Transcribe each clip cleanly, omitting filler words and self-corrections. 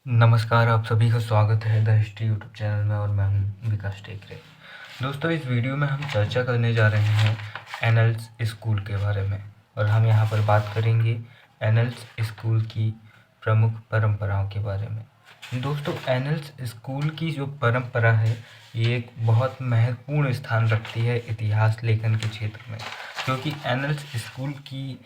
नमस्कार, आप सभी का स्वागत है द हिस्ट्री यूट्यूब चैनल में और मैं हूं विकास टेकरे। दोस्तों, इस वीडियो में हम चर्चा करने जा रहे हैं एनल्स स्कूल के बारे में और हम यहां पर बात करेंगे एनल्स स्कूल की प्रमुख परंपराओं के बारे में। दोस्तों, एनल्स स्कूल की जो परंपरा है ये एक बहुत महत्वपूर्ण स्थान रखती है इतिहास लेखन के क्षेत्र में, क्योंकि एनल्स स्कूल की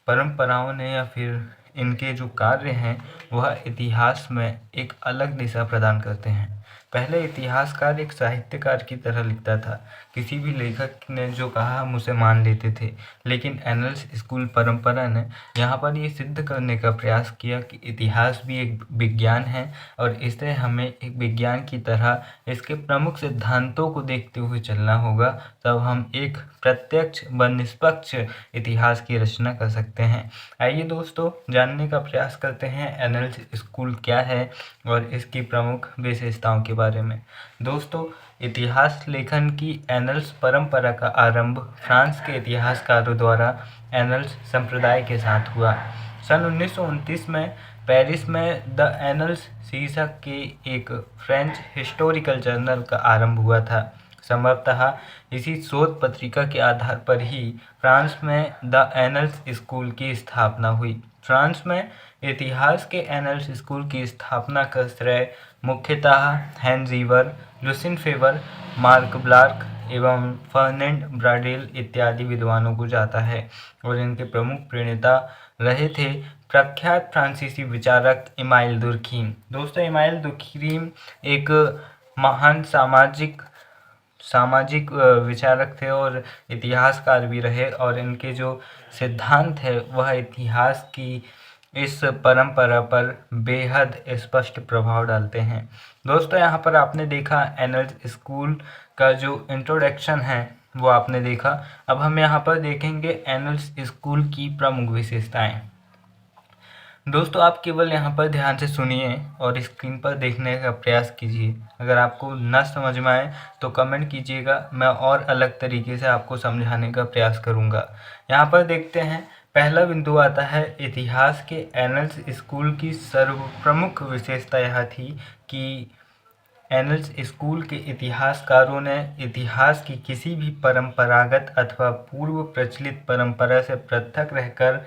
परंपराओं ने या फिर इनके जो कार्य हैं वह इतिहास में एक अलग दिशा प्रदान करते हैं। पहले इतिहासकार एक साहित्यकार की तरह लिखता था, किसी भी लेखक ने जो कहा हम उसे मान लेते थे। लेकिन एनल्स स्कूल परंपरा ने यहाँ पर ये सिद्ध करने का प्रयास किया कि इतिहास भी एक विज्ञान है और इसे हमें एक विज्ञान की तरह इसके प्रमुख सिद्धांतों को देखते हुए चलना होगा, तब हम एक प्रत्यक्ष व निष्पक्ष इतिहास की रचना कर सकते हैं। आइए दोस्तों, जानने का प्रयास करते हैं एनल्स स्कूल क्या है और इसकी प्रमुख विशेषताओं के बारे में। दोस्तों, इतिहास लेखन की एनल्स परंपरा का आरंभ फ्रांस के इतिहासकारों द्वारा एनल्स संप्रदाय के साथ हुआ। सन 1929 में पेरिस में द एनल्स शीर्षक के एक फ्रेंच हिस्टोरिकल जर्नल का आरंभ हुआ था। संभवतः इसी शोध पत्रिका के आधार पर ही फ्रांस में द एनल्स स्कूल की स्थापना हुई। फ्रांस में इतिहास के एनल्स स्कूल की स्थापना का श्रेय मुख्यतः हेन जीवर, लुसिन फेवर, मार्क ब्लार्क एवं फर्नेंड ब्राडेल इत्यादि विद्वानों को जाता है और इनके प्रमुख प्रणेता रहे थे प्रख्यात फ्रांसीसी विचारक इमाइल दुर्खीम। दोस्तों, इमाइल दुर्खीम एक महान सामाजिक विचारक थे और इतिहासकार भी रहे और इनके जो सिद्धांत है वह इतिहास की इस परंपरा पर बेहद स्पष्ट प्रभाव डालते हैं। दोस्तों, यहाँ पर आपने देखा एनल्स स्कूल का जो इंट्रोडक्शन है वो आपने देखा। अब हम यहाँ पर देखेंगे एनल्स स्कूल की प्रमुख विशेषताएं। दोस्तों, आप केवल यहाँ पर ध्यान से सुनिए और स्क्रीन पर देखने का प्रयास कीजिए। अगर आपको न समझ में आए तो कमेंट कीजिएगा, मैं और अलग तरीके से आपको समझाने का प्रयास करूँगा। यहाँ पर देखते हैं, पहला बिंदु आता है इतिहास के एनल्स स्कूल की सर्वप्रमुख विशेषता यह थी कि एनल्स स्कूल के इतिहासकारों ने इतिहास की किसी भी परंपरागत अथवा पूर्व प्रचलित परंपरा से पृथक रहकर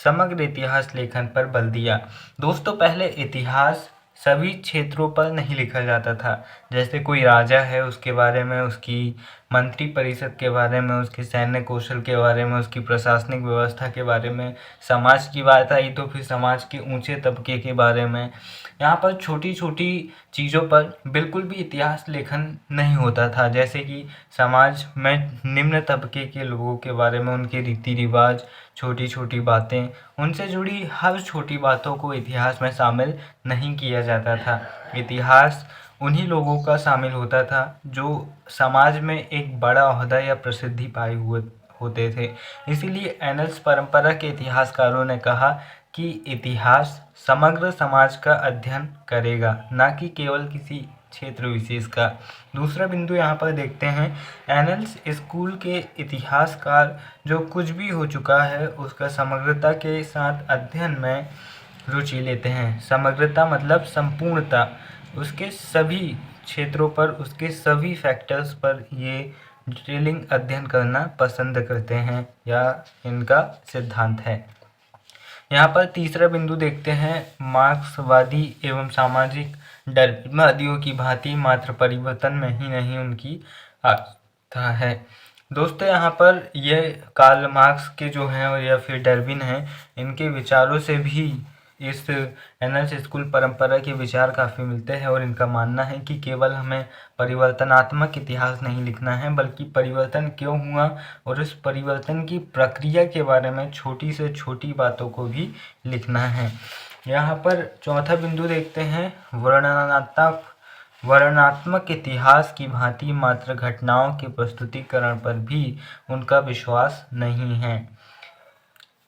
समग्र इतिहास लेखन पर बल दिया। दोस्तों, पहले इतिहास सभी क्षेत्रों पर नहीं लिखा जाता था। जैसे कोई राजा है उसके बारे में, उसकी मंत्री परिषद के बारे में, उसके सैन्य कौशल के बारे में, उसकी प्रशासनिक व्यवस्था के बारे में, समाज की बात आई तो फिर समाज के ऊंचे तबके के बारे में। यहाँ पर छोटी छोटी चीज़ों पर बिल्कुल भी इतिहास लेखन नहीं होता था। जैसे कि समाज में निम्न तबके के लोगों के बारे में, उनके रीति रिवाज, छोटी छोटी बातें, उनसे जुड़ी हर छोटी बातों को इतिहास में शामिल नहीं किया जाता था। इतिहास उन्हीं लोगों का शामिल होता था जो समाज में एक बड़ा ओहदा या प्रसिद्धि पाए हुए होते थे। इसीलिए एनल्स परंपरा के इतिहासकारों ने कहा कि इतिहास समग्र समाज का अध्ययन करेगा, ना कि केवल किसी क्षेत्र विशेष का। दूसरा बिंदु यहाँ पर देखते हैं, एनल्स स्कूल के इतिहासकार जो कुछ भी हो चुका है उसका समग्रता के साथ अध्ययन में रुचि लेते हैं। समग्रता मतलब संपूर्णता, उसके सभी क्षेत्रों पर, उसके सभी फैक्टर्स पर ये डिटेलिंग अध्ययन करना पसंद करते हैं या इनका सिद्धांत है। यहाँ पर तीसरा बिंदु देखते हैं, मार्क्सवादी एवं सामाजिक डरवादियों की भांति मात्र परिवर्तन में ही नहीं उनकी आस्था है। दोस्तों, यहाँ पर ये कार्ल मार्क्स के जो हैं या फिर डार्विन हैं, इनके विचारों से भी इस एनल्स स्कूल परंपरा के विचार काफ़ी मिलते हैं और इनका मानना है कि केवल हमें परिवर्तनात्मक इतिहास नहीं लिखना है बल्कि परिवर्तन क्यों हुआ और उस परिवर्तन की प्रक्रिया के बारे में छोटी से छोटी बातों को भी लिखना है। यहाँ पर चौथा बिंदु देखते हैं, वर्णनात्मक इतिहास की भांति मात्र घटनाओं के प्रस्तुतिकरण पर भी उनका विश्वास नहीं है।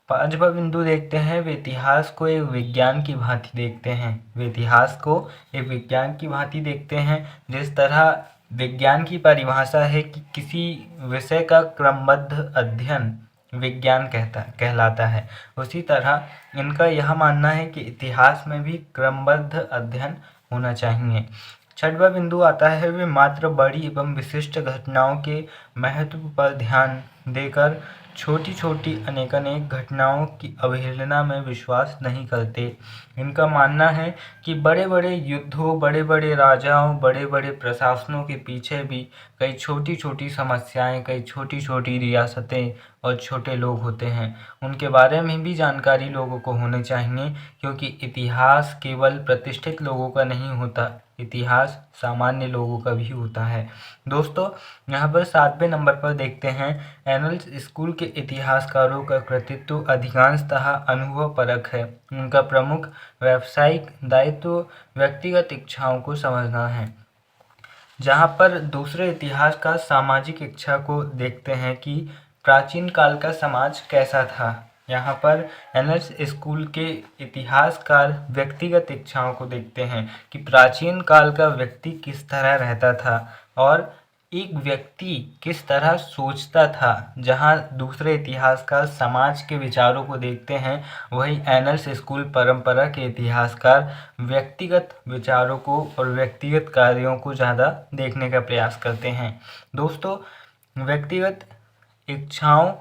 पांचवा बिंदु देखते हैं, वे इतिहास को एक विज्ञान की भांति देखते हैं। वे इतिहास को एक विज्ञान की भांति देखते हैं। जिस तरह विज्ञान की परिभाषा है कि किसी विषय का क्रमबद्ध अध्ययन विज्ञान कहलाता है। उसी तरह इनका यह मानना है कि इतिहास में भी क्रमबद्ध अध्ययन होना चाहिए। छठवां बिंदु आता है वे मात्र बड़ी एवं विशिष्ट घटनाओं के महत्व पर ध्यान देकर छोटी छोटी अनेकानेक घटनाओं की अवहेलना में विश्वास नहीं करते। इनका मानना है कि बड़े बड़े युद्धों, बड़े बड़े राजाओं, बड़े बड़े प्रशासनों के पीछे भी कई छोटी छोटी समस्याएं, कई छोटी छोटी रियासतें और छोटे लोग होते हैं। उनके बारे में भी जानकारी लोगों को होनी चाहिए, क्योंकि इतिहास केवल प्रतिष्ठित लोगों का नहीं होता, इतिहास सामान्य लोगों का भी होता है। दोस्तों, यहाँ पर 7वें नंबर पर देखते हैं, एनल्स स्कूल के इतिहासकारों का कृतित्व अधिकांशतः अनुभवपरक है। उनका प्रमुख व्यावसायिक दायित्व व्यक्तिगत इच्छाओं को समझना है। जहाँ पर दूसरे इतिहास का सामाजिक इच्छा को देखते हैं कि प्राचीन काल का समाज कैसा था। यहाँ पर एनल्स स्कूल के इतिहासकार व्यक्तिगत इच्छाओं को देखते हैं कि प्राचीन काल का व्यक्ति किस तरह रहता था और एक व्यक्ति किस तरह सोचता था। जहाँ दूसरे इतिहासकार समाज के विचारों को देखते हैं, वही एनल्स स्कूल परंपरा के इतिहासकार व्यक्तिगत विचारों को और व्यक्तिगत कार्यों को ज़्यादा देखने का प्रयास करते हैं। दोस्तों, व्यक्तिगत इच्छाओं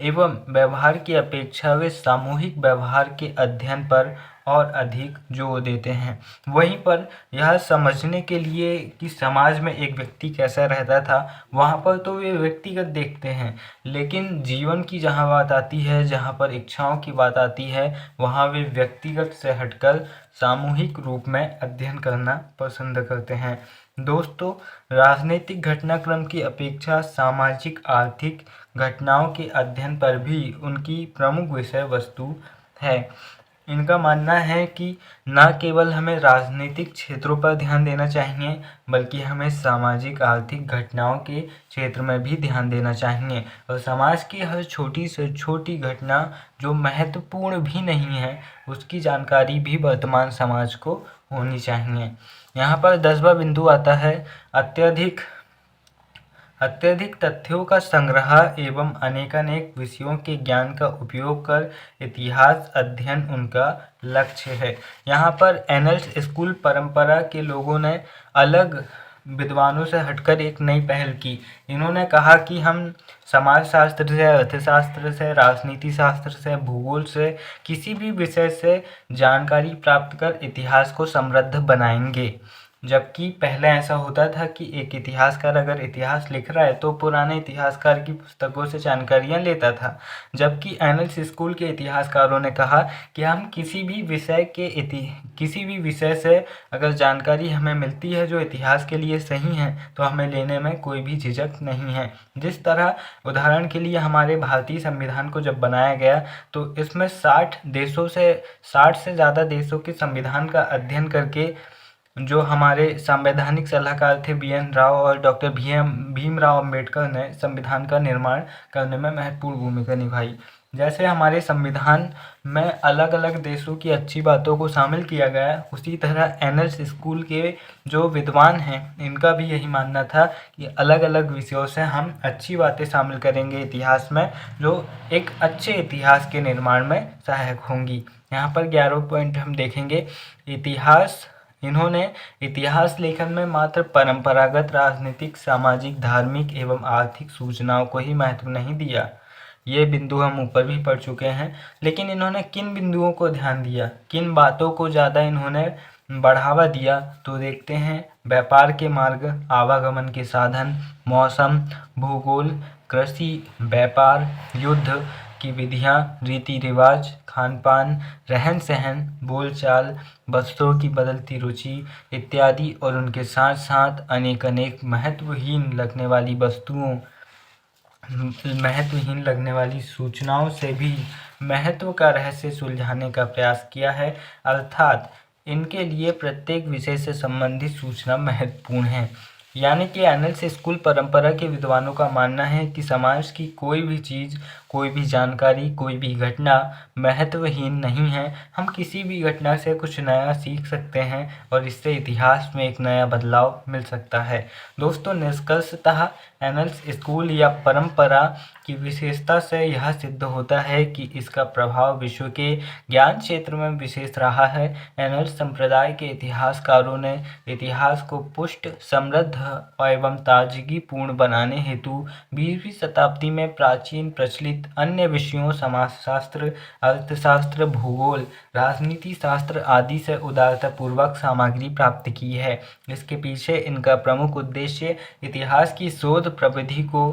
एवं व्यवहार की अपेक्षा वे सामूहिक व्यवहार के अध्ययन पर और अधिक जोर देते हैं। वहीं पर यह समझने के लिए कि समाज में एक व्यक्ति कैसा रहता था, वहाँ पर तो वे व्यक्तिगत देखते हैं, लेकिन जीवन की जहाँ बात आती है, जहाँ पर इच्छाओं की बात आती है, वहाँ वे व्यक्तिगत से हटकर सामूहिक रूप में अध्ययन करना पसंद करते हैं। दोस्तों, राजनीतिक घटनाक्रम की अपेक्षा सामाजिक आर्थिक घटनाओं के अध्ययन पर भी उनकी प्रमुख विषय वस्तु है। इनका मानना है कि न केवल हमें राजनीतिक क्षेत्रों पर ध्यान देना चाहिए, बल्कि हमें सामाजिक आर्थिक घटनाओं के क्षेत्र में भी ध्यान देना चाहिए और समाज की हर छोटी से छोटी घटना जो महत्वपूर्ण भी नहीं है, उसकी जानकारी भी वर्तमान समाज को होनी चाहिए। यहाँ पर 10वां बिंदु आता है, अत्यधिक तथ्यों का संग्रह एवं अनेकानेक विषयों के ज्ञान का उपयोग कर इतिहास अध्ययन उनका लक्ष्य है। यहाँ पर एनल्स स्कूल परंपरा के लोगों ने अलग विद्वानों से हटकर एक नई पहल की। इन्होंने कहा कि हम समाजशास्त्र से, अर्थशास्त्र से, राजनीति शास्त्र से, भूगोल से, किसी भी विषय से जानकारी प्राप्त कर इतिहास को समृद्ध बनाएंगे। जबकि पहले ऐसा होता था कि एक इतिहासकार अगर इतिहास लिख रहा है तो पुराने इतिहासकार की पुस्तकों से जानकारियाँ लेता था, जबकि एनल्स स्कूल के इतिहासकारों ने कहा कि हम किसी भी विषय से अगर जानकारी हमें मिलती है जो इतिहास के लिए सही है, तो हमें लेने में कोई भी झिझक नहीं है। जिस तरह उदाहरण के लिए हमारे भारतीय संविधान को जब बनाया गया तो इसमें 60 से ज़्यादा देशों के संविधान का अध्ययन करके जो हमारे संवैधानिक सलाहकार थे बी.एन. राव और डॉक्टर भीमराव अम्बेडकर ने संविधान का निर्माण करने में महत्वपूर्ण भूमिका निभाई। जैसे हमारे संविधान में अलग अलग देशों की अच्छी बातों को शामिल किया गया, उसी तरह एनल्स स्कूल के जो विद्वान हैं, इनका भी यही मानना था कि अलग अलग विषयों से हम अच्छी बातें शामिल करेंगे इतिहास में, जो एक अच्छे इतिहास के निर्माण में सहायक होंगी। यहाँ पर 11 पॉइंट हम देखेंगे। इन्होंने इतिहास लेखन में मात्र परंपरागत राजनीतिक, सामाजिक, धार्मिक एवं आर्थिक सूचनाओं को ही महत्व नहीं दिया। ये बिंदु हम ऊपर भी पढ़ चुके हैं, लेकिन इन्होंने किन बिंदुओं को ध्यान दिया, किन बातों को ज़्यादा इन्होंने बढ़ावा दिया, तो देखते हैं। व्यापार के मार्ग, आवागमन के साधन, मौसम, भूगोल, कृषि, व्यापार, युद्ध की विधियाँ, रीति रिवाज, खान पान, रहन सहन, बोलचाल, वस्त्रों की बदलती रुचि इत्यादि, और उनके साथ साथ अनेक महत्वहीन लगने वाली सूचनाओं से भी महत्व का रहस्य सुलझाने का प्रयास किया है। अर्थात इनके लिए प्रत्येक विषय से संबंधित सूचना महत्वपूर्ण है। यानी कि एनल्स स्कूल परंपरा के विद्वानों का मानना है कि समाज की कोई भी चीज़ कोई भी जानकारी, कोई भी घटना महत्वहीन नहीं है। हम किसी भी घटना से कुछ नया सीख सकते हैं और इससे इतिहास में एक नया बदलाव मिल सकता है। दोस्तों, निष्कर्षतः एनल्स स्कूल या परंपरा की विशेषता से यह सिद्ध होता है कि इसका प्रभाव विश्व के ज्ञान क्षेत्र में विशेष रहा है। एनल्स संप्रदाय के इतिहासकारों ने इतिहास को पुष्ट, समृद्ध एवं ताजगीपूर्ण बनाने हेतु 20वीं शताब्दी में प्राचीन प्रचलित अन्य विषयों समाजशास्त्र, अर्थशास्त्र, भूगोल, राजनीति शास्त्र आदि से उदारतापूर्वक सामग्री प्राप्त की है। इसके पीछे इनका प्रमुख उद्देश्य इतिहास की शोध प्रविधि को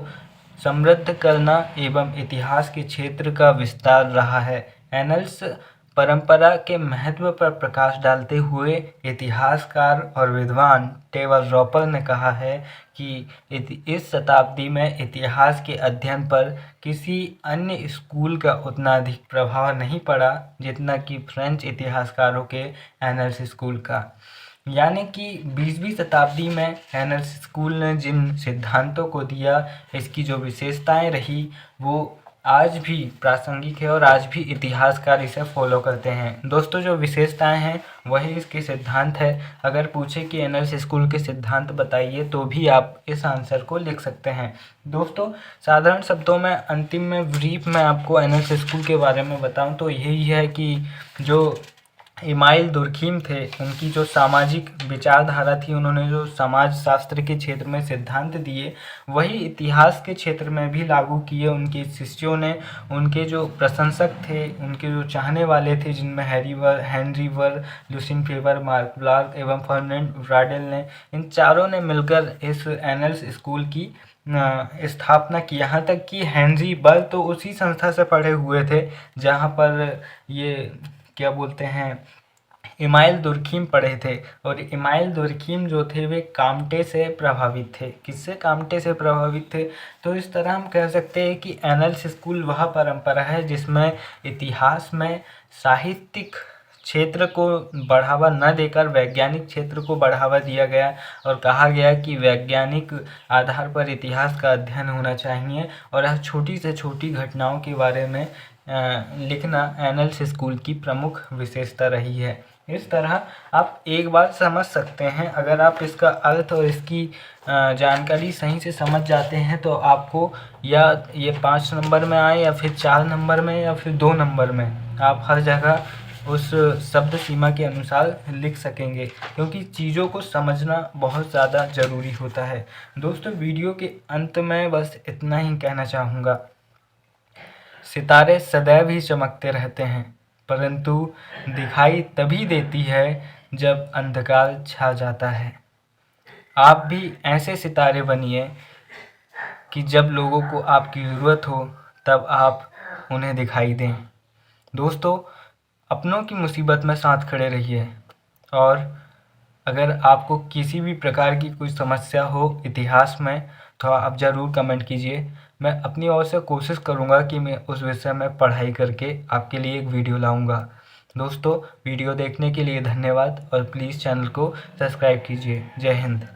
समृद्ध करना एवं इतिहास के क्षेत्र का विस्तार रहा है। एनल्स परंपरा के महत्व पर प्रकाश डालते हुए इतिहासकार और विद्वान टेवर रॉपर ने कहा है कि इस शताब्दी में इतिहास के अध्ययन पर किसी अन्य स्कूल का उतना अधिक प्रभाव नहीं पड़ा जितना कि फ्रेंच इतिहासकारों के एनल्स स्कूल का। यानी कि 20वीं शताब्दी में एनल्स स्कूल ने जिन सिद्धांतों को दिया, इसकी जो विशेषताएं रही, वो आज भी प्रासंगिक है और आज भी इतिहासकार इसे फॉलो करते हैं। दोस्तों, जो विशेषताएं हैं वही इसके सिद्धांत है। अगर पूछे कि एनल्स स्कूल के सिद्धांत बताइए तो भी आप इस आंसर को लिख सकते हैं। दोस्तों, साधारण शब्दों में अंतिम में ब्रीफ में आपको एनल्स स्कूल के बारे में बताऊं तो यही है कि जो इमाइल दुर्खीम थे, उनकी जो सामाजिक विचारधारा थी, उन्होंने जो समाज शास्त्र के क्षेत्र में सिद्धांत दिए वही इतिहास के क्षेत्र में भी लागू किए। उनके शिष्यों ने, उनके जो प्रशंसक थे, उनके जो चाहने वाले थे, जिनमें हेनरी वर, लुसिन फेवर, मार्क ब्लार्क एवं फर्डिनेंड ब्राडेल ने, इन चारों ने मिलकर इस एनल्स स्कूल की स्थापना की। यहाँ तक कि हेनरी वर तो उसी संस्था से पढ़े हुए थे जहाँ पर ये क्या बोलते हैं, इमाइल दुर्खीम पढ़े थे। और इमाइल दुर्खीम जो थे वे काम्टे से प्रभावित थे। किससे काम्टे से प्रभावित थे? तो इस तरह हम कह सकते हैं कि एनल्स स्कूल वह परंपरा है जिसमें इतिहास में साहित्यिक क्षेत्र को बढ़ावा न देकर वैज्ञानिक क्षेत्र को बढ़ावा दिया गया और कहा गया कि वैज्ञानिक आधार पर इतिहास का अध्ययन होना चाहिए और यह छोटी से छोटी घटनाओं के बारे में लिखना एनल्स स्कूल की प्रमुख विशेषता रही है। इस तरह आप एक बार समझ सकते हैं। अगर आप इसका अर्थ और इसकी जानकारी सही से समझ जाते हैं तो आपको या ये 5 नंबर में आए या फिर 4 नंबर में या फिर 2 नंबर में, आप हर जगह उस शब्द सीमा के अनुसार लिख सकेंगे, क्योंकि चीज़ों को समझना बहुत ज़्यादा ज़रूरी होता है। दोस्तों, वीडियो के अंत में बस इतना ही कहना चाहूँगा। सितारे सदैव ही चमकते रहते हैं, परंतु दिखाई तभी देती है जब अंधकार छा जाता है। आप भी ऐसे सितारे बनिए कि जब लोगों को आपकी ज़रूरत हो तब आप उन्हें दिखाई दें। दोस्तों, अपनों की मुसीबत में साथ खड़े रहिए और अगर आपको किसी भी प्रकार की कोई समस्या हो इतिहास में तो आप ज़रूर कमेंट कीजिए। मैं अपनी ओर से कोशिश करूँगा कि मैं उस विषय में पढ़ाई करके आपके लिए एक वीडियो लाऊँगा। दोस्तों, वीडियो देखने के लिए धन्यवाद और प्लीज़ चैनल को सब्सक्राइब कीजिए। जय हिंद।